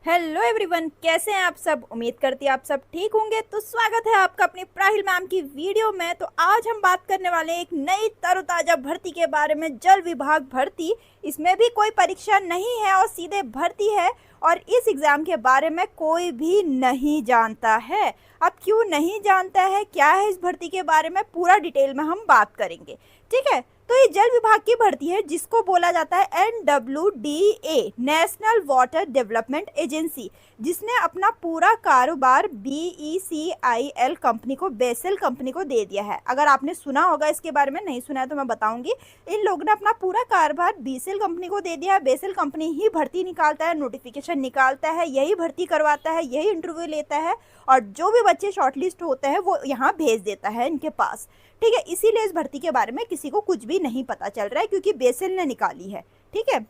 Hello everyone, कैसे हैं आप सब। उम्मीद करती है आप सब ठीक होंगे। तो स्वागत है आपका अपनी प्राहिल मैम की वीडियो में। तो आज हम बात करने वाले हैं एक नई तरोताज़ा भर्ती के बारे में, जल विभाग भर्ती। इसमें भी कोई परीक्षा नहीं है और सीधे भर्ती है, और इस एग्ज़ाम के बारे में कोई भी नहीं जानता है। अब क्यों नहीं जानता है, क्या है इस भर्ती के बारे में, पूरा डिटेल में हम बात करेंगे। ठीक है, तो ये जल विभाग की भर्ती है जिसको बोला जाता है NWDA, national water development agency, जिसने अपना पूरा कारोबार BECIL कंपनी को, बेसेल कंपनी को दे दिया है। अगर आपने सुना होगा इसके बारे में, नहीं सुना है तो मैं बताऊंगी। इन लोगों ने अपना पूरा कारोबार बेसेल कंपनी को दे दिया है। बेसेल कंपनी ही भर्ती निकालता है, नोटिफिकेशन निकालता है, यही भर्ती करवाता है, यही इंटरव्यू लेता है, और जो भी बच्चे शॉर्टलिस्ट होते हैं वो यहाँ भेज देता है इनके पास। ठीक है, इसीलिए इस भर्ती के बारे में किसी को कुछ भी नहीं पता चल रहा है, क्योंकि बेसेल ने निकाली है। ठीक है,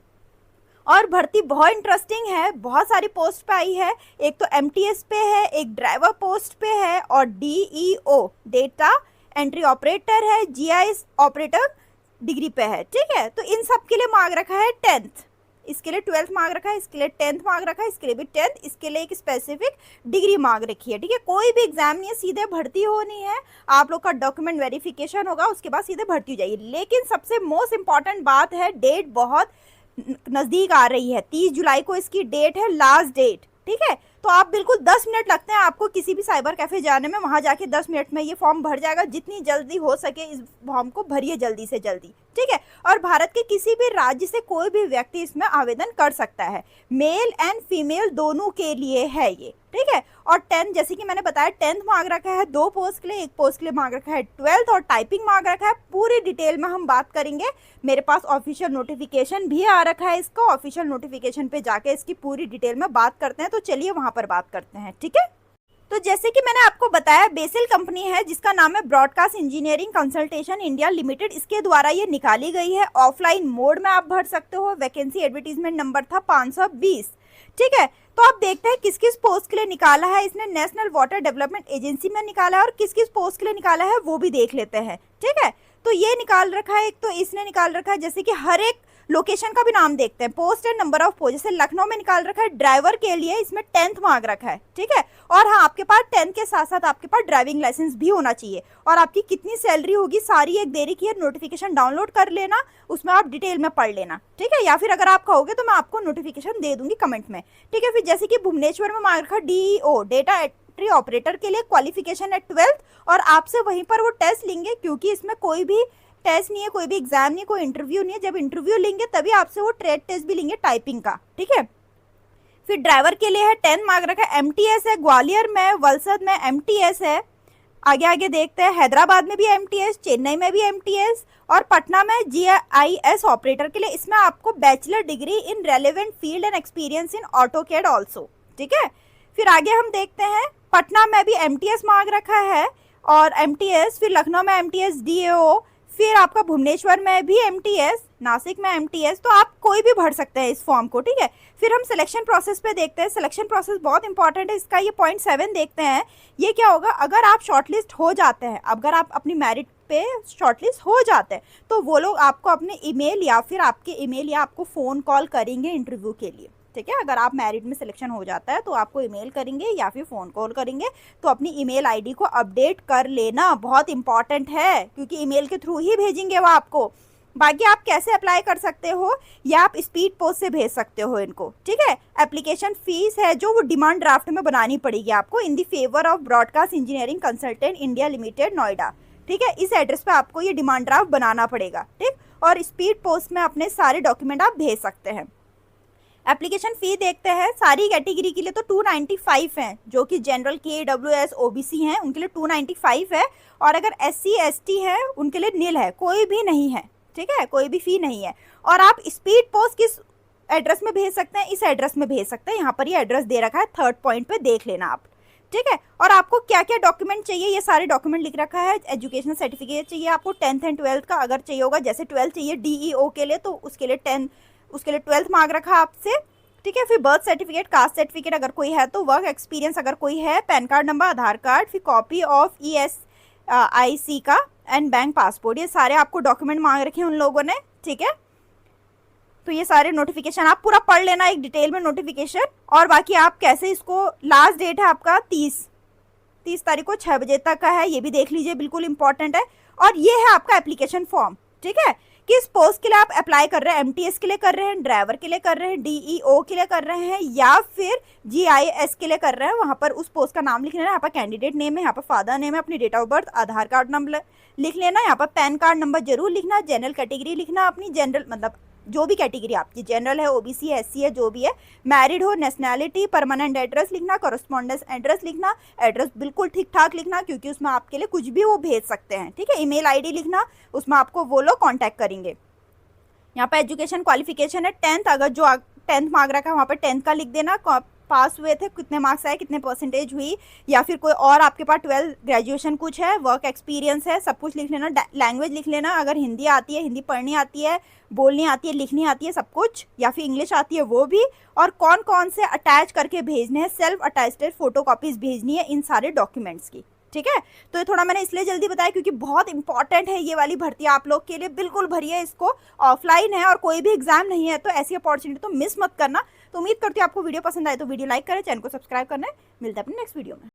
और भर्ती बहुत इंटरेस्टिंग है, बहुत सारी पोस्ट पे आई है। एक तो MTS पे है, एक ड्राइवर पोस्ट पे है, और DEO डेटा एंट्री ऑपरेटर है, GIS ऑपरेटर डिग्री पे है। ठीक है, तो इन सब के लिए मार्क रखा है 10th, इसके लिए 12th मार्क रखा है, इसके लिए 10th मार्क रखा है, इसके लिए भी 10th, इसके लिए एक स्पेसिफिक डिग्री मार्क रखी है। ठीक है, कोई भी एग्जाम नहीं है, सीधे भर्ती होनी है। आप लोग का डॉक्यूमेंट वेरिफिकेशन होगा, उसके बाद सीधे भर्ती हो जाएगी। लेकिन सबसे मोस्ट इंपॉर्टेंट बात है, डेट बहुत नज़दीक आ रही है। 30 जुलाई को इसकी डेट है, लास्ट डेट। ठीक है, तो आप बिल्कुल 10 मिनट लगते हैं आपको किसी भी साइबर कैफे जाने में, वहां जाके 10 मिनट में ये फॉर्म भर जाएगा। जितनी जल्दी हो सके इस फॉर्म को भरिए, जल्दी से जल्दी। ठीक है, और भारत के किसी भी राज्य से कोई भी व्यक्ति इसमें आवेदन कर सकता है, मेल एंड फीमेल दोनों के लिए है ये। ठीक है, और 10, जैसे कि मैंने बताया, 10th मार्क रखा है 2 पोस्ट के लिए, एक पोस्ट के लिए मार्क रखा है 12th, और टाइपिंग मार्क रखा है। पूरी डिटेल में हम बात करेंगे। मेरे पास ऑफिशियल नोटिफिकेशन भी आ रखा है इसका, ऑफिशियल नोटिफिकेशन पे जाके इसकी पूरी डिटेल में बात करते हैं। तो चलिए वहां पर बात करते हैं। ठीक है, तो जैसे कि मैंने आपको बताया, बेसेल कंपनी है जिसका नाम है broadcast engineering consultation India limited, इसके द्वारा ये निकाली गई है। ऑफलाइन मोड में आप भर सकते हो। वैकेंसी एडवर्टीजमेंट नंबर था 520। ठीक है, तो आप देखते हैं किस किस पोस्ट के लिए निकाला है इसने। नेशनल वाटर डेवलपमेंट एजेंसी में निकाला है, और किस किस पोस्ट के लिए निकाला है वो भी देख लेते हैं। ठीक है, तो ये निकाल रखा है, एक तो इसने निकाल रखा है, जैसे कि हर एक लोकेशन का भी नाम देखते हैं, post and number of post. जैसे लखनऊ में निकाल रखा है ड्राइवर के लिए, इसमें 10th मार्क रखा है। ठीक है, और हाँ, आपके पास 10 के साथ साथ आपके पास ड्राइविंग लाइसेंस भी होना चाहिए, और आपकी कितनी सैलरी होगी सारी एक दे रखी है। नोटिफिकेशन डाउनलोड कर लेना, उसमें आप डिटेल में पढ़ लेना। ठीक है, या फिर अगर आप कहोगे तो मैं आपको नोटिफिकेशन दे दूंगी कमेंट में। ठीक है, फिर जैसे कि भुवनेश्वर में मार्क रखा DEO डेटा एंट्री ऑपरेटर के लिए, क्वालिफिकेशन है 12th, और आपसे वहीं पर वो टेस्ट लेंगे, क्योंकि इसमें कोई भी टेस्ट नहीं है, कोई भी एग्जाम नहीं, कोई इंटरव्यू नहीं है। जब इंटरव्यू लेंगे तभी आपसे वो ट्रेड टेस्ट भी लेंगे टाइपिंग का। ठीक है, फिर ड्राइवर के लिए है 10 मार्क रखा है। MTS है, ग्वालियर में, वलसद में MTS है। आगे आगे देखते हैं, हैदराबाद में भी MTS, चेन्नई में भी MTS, और पटना में GIS ऑपरेटर के लिए। इसमें आपको bachelor degree in relevant field and experience in AutoCAD also. ठीक है, फिर आगे हम देखते हैं, पटना में भी MTS मार्क रखा है, और MTS, फिर लखनऊ में MTS DAO, फिर आपका भुवनेश्वर में भी MTS, नासिक में MTS। तो आप कोई भी भर सकते हैं इस फॉर्म को। ठीक है, फिर हम सिलेक्शन प्रोसेस पे देखते हैं। सिलेक्शन प्रोसेस बहुत इंपॉर्टेंट है इसका, ये पॉइंट 7 देखते हैं। ये क्या होगा, अगर आप शॉर्टलिस्ट हो जाते हैं, अगर आप अपनी मेरिट पे शॉर्टलिस्ट हो जाते हैं, तो वो लोग आपको अपने ईमेल या फिर आपके ईमेल या आपको फ़ोन कॉल करेंगे इंटरव्यू के लिए। ठीक है, अगर आप मैरिट में सिलेक्शन हो जाता है तो आपको ईमेल करेंगे या फिर फ़ोन कॉल करेंगे। तो अपनी ईमेल आईडी को अपडेट कर लेना, बहुत इंपॉर्टेंट है, क्योंकि ईमेल के थ्रू ही भेजेंगे वो आपको। बाकी आप कैसे अप्लाई कर सकते हो, या आप स्पीड पोस्ट से भेज सकते हो इनको। ठीक है, एप्लीकेशन फीस है जो वो डिमांड ड्राफ्ट में बनानी पड़ेगी आपको, in the favour of Broadcast Engineering Consultant India Limited, Noida. ठीक है, इस एड्रेस पे आपको ये डिमांड ड्राफ्ट बनाना पड़ेगा। ठीक, और स्पीड पोस्ट में अपने सारे डॉक्यूमेंट आप भेज सकते हैं। एप्लीकेशन फ़ी देखते हैं, सारी कैटेगरी के लिए तो 295 है, जो कि जनरल KWS OBC हैं उनके लिए 295 है, और अगर SC ST है उनके लिए नील है, कोई भी नहीं है। ठीक है, कोई भी फ़ी नहीं है। और आप स्पीड पोस्ट किस एड्रेस में भेज सकते हैं, इस एड्रेस में भेज सकते हैं। यहाँ पर ये एड्रेस दे रखा है, 3rd पॉइंट पे देख लेना आप। ठीक है, और आपको क्या क्या डॉक्यूमेंट चाहिए, ये सारे डॉक्यूमेंट लिख रखा है। एजुकेशनल सर्टिफिकेट चाहिए आपको 10th एंड 12th का, अगर चाहिए होगा। जैसे 12th चाहिए DEO के लिए, तो उसके लिए 12th मार्क रखा आपसे। ठीक है, फिर बर्थ सर्टिफिकेट, कास्ट सर्टिफिकेट अगर कोई है तो, वर्क एक्सपीरियंस अगर कोई है, पैन कार्ड नंबर, आधार कार्ड, फिर कॉपी ऑफ ESIC का, एंड बैंक पासपोर्ट। ये सारे आपको डॉक्यूमेंट मांग रखे हैं उन लोगों ने। ठीक है, तो ये सारे नोटिफिकेशन आप पूरा पढ़ लेना एक डिटेल में नोटिफिकेशन। और बाकी आप कैसे इसको, लास्ट डेट है आपका 30 तारीख को 6 बजे तक का है, ये भी देख लीजिए, बिल्कुल इंपॉर्टेंट है। और ये है आपका एप्लीकेशन फॉर्म, ठीक है। किस पोस्ट के लिए आप अप्लाई कर रहे हैं, एमटीएस के लिए कर रहे हैं, ड्राइवर के लिए कर रहे हैं, डीईओ के लिए कर रहे हैं, या फिर जीआईएस के लिए कर रहे हैं, वहां पर उस पोस्ट का नाम लिख लेना। यहाँ पर कैंडिडेट नेम है, यहाँ पर फादर नेम है, अपनी date of birth, Aadhaar card number लिख लेना, यहाँ पर पैन कार्ड नंबर जरूर लिखना, जनरल कैटेगरी लिखना अपनी, जनरल मतलब जो भी कैटेगरी आपकी, जनरल है, ओबीसी है, एससी है, जो भी है, मैरिड हो, नेशनैलिटी, परमानेंट एड्रेस लिखना, कॉरेस्पॉन्डेंस एड्रेस लिखना, एड्रेस बिल्कुल ठीक ठाक लिखना क्योंकि उसमें आपके लिए कुछ भी वो भेज सकते हैं, ठीक है। ईमेल आईडी लिखना, उसमें आपको वो लोग कांटेक्ट करेंगे। यहाँ पर एजुकेशन क्वालिफिकेशन है 10th, अगर जो 10th मांग रखा है वहाँ पर 10th का लिख देना, पास हुए थे, कितने मार्क्स आए, कितने परसेंटेज हुई, या फिर कोई और आपके पास 12 ग्रेजुएशन कुछ है, वर्क एक्सपीरियंस है, सब कुछ लिख लेना। लैंग्वेज लिख लेना, अगर हिंदी आती है, हिंदी पढ़नी आती है, बोलनी आती है, लिखनी आती है, सब कुछ, या फिर इंग्लिश आती है वो भी। और कौन कौन से अटैच करके भेजने हैं, सेल्फ अटैच्ड फोटो कॉपीज भेजनी है इन सारे डॉक्यूमेंट्स की, ठीक है। तो ये थोड़ा मैंने इसलिए जल्दी बताया क्योंकि बहुत इंपॉर्टेंट है ये वाली भर्ती आप लोग के लिए, बिल्कुल भरिए इसको, ऑफलाइन है और कोई भी एग्जाम नहीं है, तो ऐसी अपॉर्चुनिटी तो मिस मत करना। तो उम्मीद करती हूँ आपको वीडियो पसंद आए तो वीडियो लाइक करें, चैनल को सब्सक्राइब करना है। मिलते हैं अपने नेक्स्ट वीडियो में।